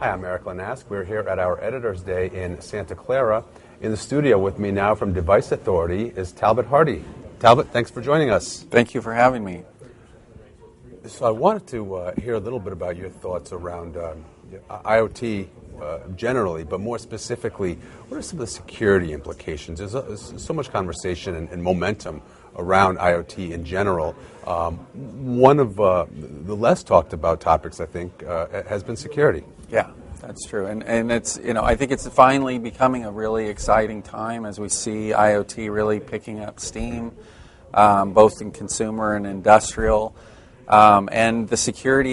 Hi, I'm Eric Lanask. We're here at our Editor's Day in Santa Clara. In the studio with me now from Device Authority is Talbot Hardy. Talbot, thanks for joining us. Thank you for having me. So I wanted to hear a little bit about your thoughts around IoT generally, but more specifically, what are some of the security implications? There's so much conversation and momentum around IoT in general. One of the less talked about topics, I think, has been security. Yeah, that's true. And it's, I think it's finally becoming a really exciting time as we see IoT really picking up steam, both in consumer and industrial. And the security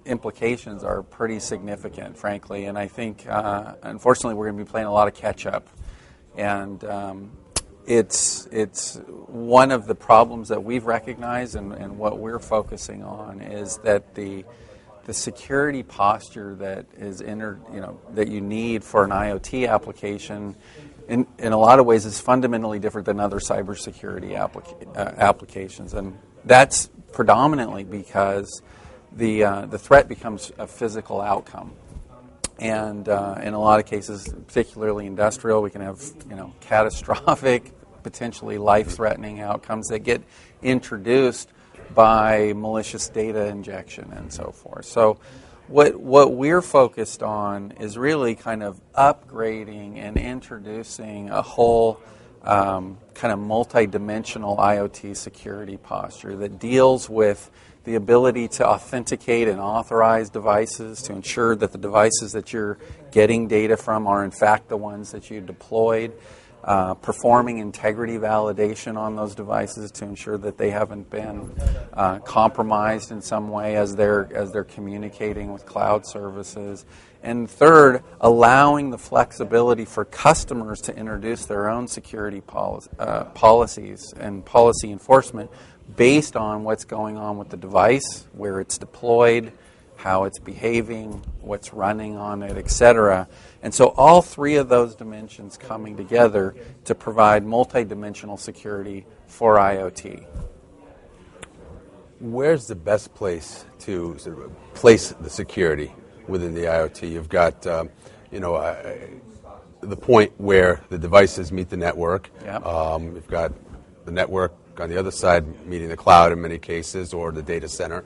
implications are pretty significant, frankly. And I think, unfortunately, we're going to be playing a lot of catch-up. And it's one of the problems that we've recognized and what we're focusing on is that the security posture that is that you need for an IoT application in a lot of ways is fundamentally different than other cybersecurity applications. And that's predominantly because the threat becomes a physical outcome. And in a lot of cases, particularly industrial, we can have catastrophic, potentially life-threatening outcomes that get introduced by malicious data injection and so forth. So what we're focused on is really kind of upgrading and introducing a whole kind of multi-dimensional IoT security posture that deals with the ability to authenticate and authorize devices to ensure that the devices that you're getting data from are in fact the ones that you deployed, performing integrity validation on those devices to ensure that they haven't been compromised in some way as they're communicating with cloud services. And third, allowing the flexibility for customers to introduce their own security policies and policy enforcement based on what's going on with the device, where it's deployed, how it's behaving, what's running on it, etc. And so all three of those dimensions coming together to provide multi-dimensional security for IoT. Where's the best place to sort of place the security within the IoT? You've got, the point where the devices meet the network. Yep. You've got the network on the other side meeting the cloud in many cases, or the data center.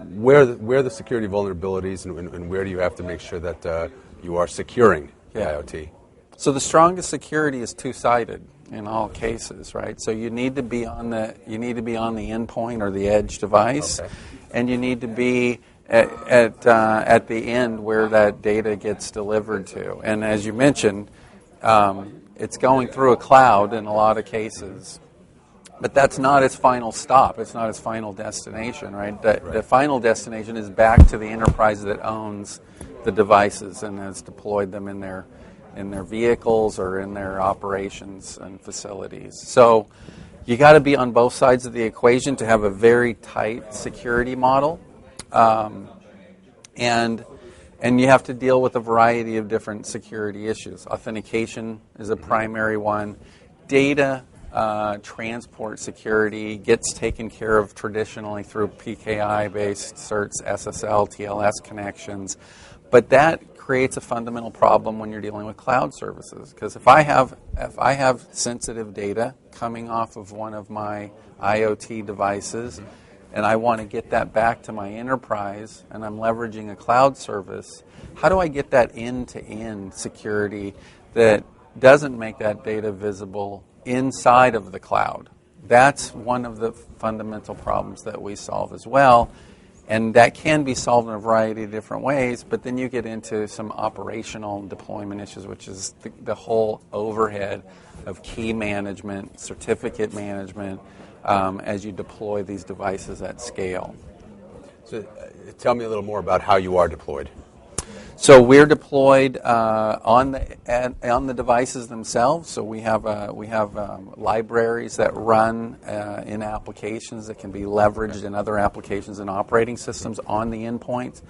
Where are the security vulnerabilities, and where do you have to make sure that you are securing the IoT? So the strongest security is two-sided in all cases, right? So you need to be on the endpoint or the edge device, okay, and you need to be at the end where that data gets delivered to. And as you mentioned, it's going through a cloud in a lot of cases. But that's not its final stop. It's not its final destination, right? The final destination is back to the enterprise that owns the devices and has deployed them in their vehicles or in their operations and facilities. So you got to be on both sides of the equation to have a very tight security model, and you have to deal with a variety of different security issues. Authentication is a primary one. Data transport security gets taken care of traditionally through PKI-based certs, SSL, TLS connections, but that creates a fundamental problem when you're dealing with cloud services. Because if I have sensitive data coming off of one of my IoT devices, and I want to get that back to my enterprise, and I'm leveraging a cloud service, how do I get that end-to-end security that doesn't make that data visible inside of the cloud? That's one of the fundamental problems that we solve as well. And that can be solved in a variety of different ways, but then you get into some operational deployment issues, which is the whole overhead of key management, certificate management, as you deploy these devices at scale. So tell me a little more about how you are deployed. So we're deployed on the devices themselves. So we have libraries that run in applications that can be leveraged in other applications and operating systems on the endpoint.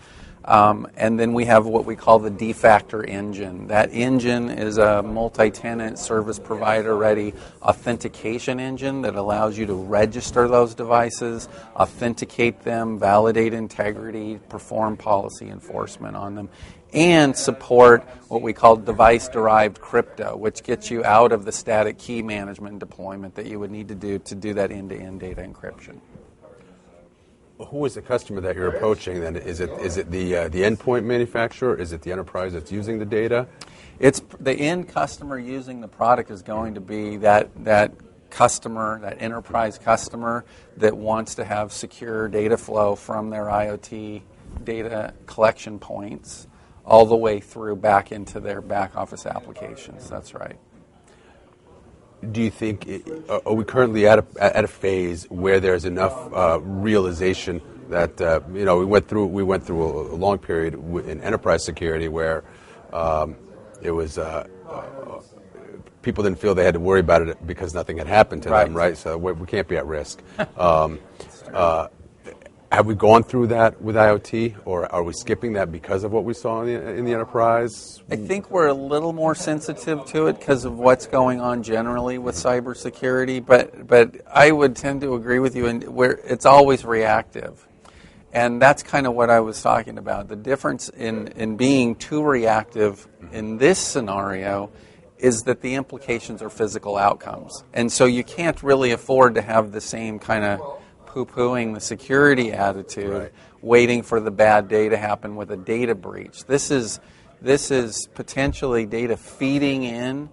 And then we have what we call the D-Factor engine. That engine is a multi-tenant service provider-ready authentication engine that allows you to register those devices, authenticate them, validate integrity, perform policy enforcement on them, and support what we call device-derived crypto, which gets you out of the static key management and deployment that you would need to do that end-to-end data encryption. Who is the customer that you're approaching then? Is it the endpoint manufacturer? Is it the enterprise that's using the data? It's the end customer using the product is going to be that customer, that enterprise customer that wants to have secure data flow from their IoT data collection points all the way through back into their back office applications. That's right. Do you think, are we currently at a phase where there's enough realization that we went through a long period in enterprise security where it was people didn't feel they had to worry about it because nothing had happened to them, right? So we can't be at risk. Have we gone through that with IoT, or are we skipping that because of what we saw in the enterprise? I think we're a little more sensitive to it because of what's going on generally with cybersecurity, but I would tend to agree with you, and where it's always reactive. And that's kind of what I was talking about. The difference in being too reactive in this scenario is that the implications are physical outcomes. And so you can't really afford to have the same kind of poo-pooing the security attitude, waiting for the bad day to happen with a data breach. This is potentially data feeding in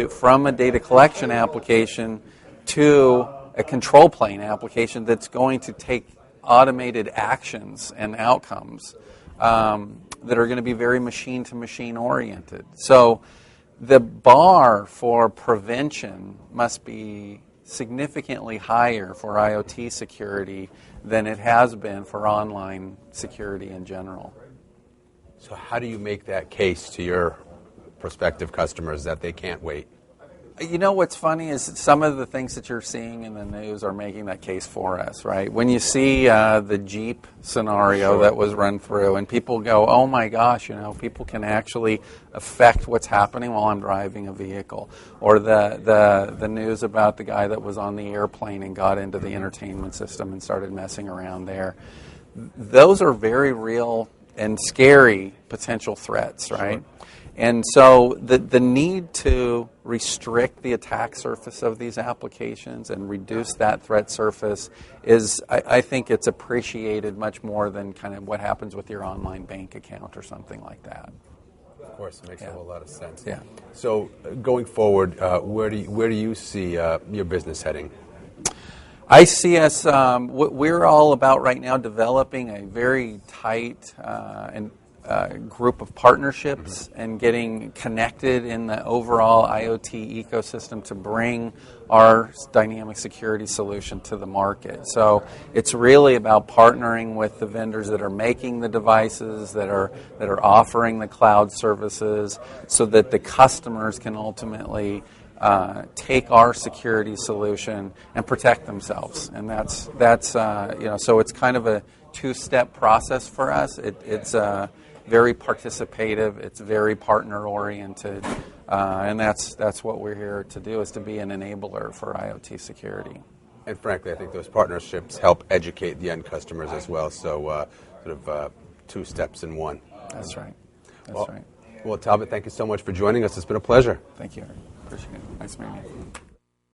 from a data collection application to a control plane application that's going to take automated actions and outcomes that are going to be very machine-to-machine oriented. So the bar for prevention must be significantly higher for IoT security than it has been for online security in general. So how do you make that case to your prospective customers that they can't wait? You know what's funny is some of the things that you're seeing in the news are making that case for us, right? When you see the Jeep scenario that was run through and people go, oh my gosh, people can actually affect what's happening while I'm driving a vehicle. Or the news about the guy that was on the airplane and got into the entertainment system and started messing around there. Those are very real and scary potential threats, right? Sure. And so the need to restrict the attack surface of these applications and reduce that threat surface is, I think it's appreciated much more than kind of what happens with your online bank account or something like that. Of course, it makes a whole lot of sense. Yeah. So going forward, where do you see your business heading? I see us, we're all about right now developing a very tight and group of partnerships and getting connected in the overall IoT ecosystem to bring our dynamic security solution to the market. So it's really about partnering with the vendors that are making the devices, that are offering the cloud services, so that the customers can ultimately take our security solution and protect themselves. And that's so it's kind of a two-step process for us. It's very participative. It's very partner-oriented, and that's what we're here to do, is to be an enabler for IoT security. And frankly, I think those partnerships help educate the end customers as well. So two steps in one. That's right. Well, Talbot, thank you so much for joining us. It's been a pleasure. Thank you. Appreciate it. Nice meeting you.